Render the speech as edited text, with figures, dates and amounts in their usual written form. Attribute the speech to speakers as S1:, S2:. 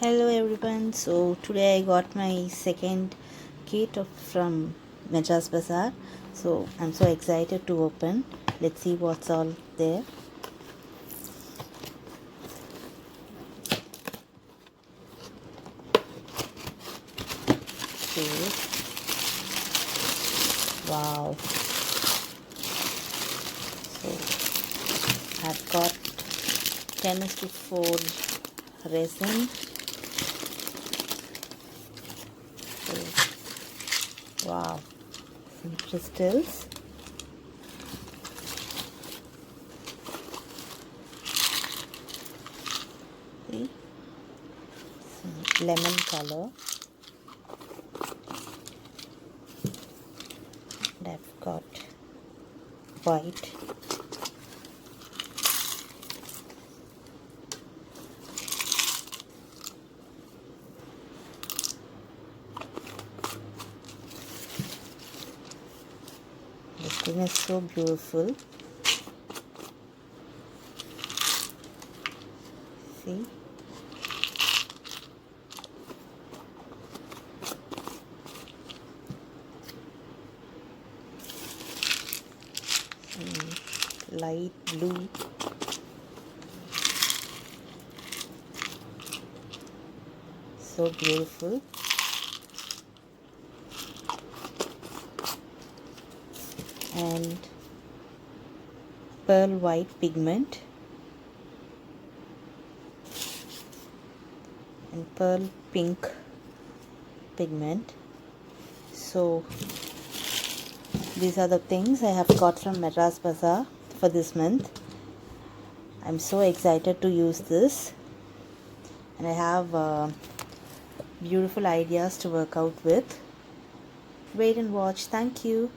S1: Hello everyone. So today I got my second kit from Madras Bazaar. So I'm so excited to open. Let's see what's all there. Okay. Wow. So I've got 10:4 resin. So, wow. Some crystals. See? Some lemon color. And I've got white. This thing is so beautiful. See? Light blue. So beautiful. And pearl white pigment and pearl pink pigment. So these are the things I have got from Madras Bazaar for this month. I'm so excited to use this, and I have beautiful ideas to work out with. Wait and watch. Thank you.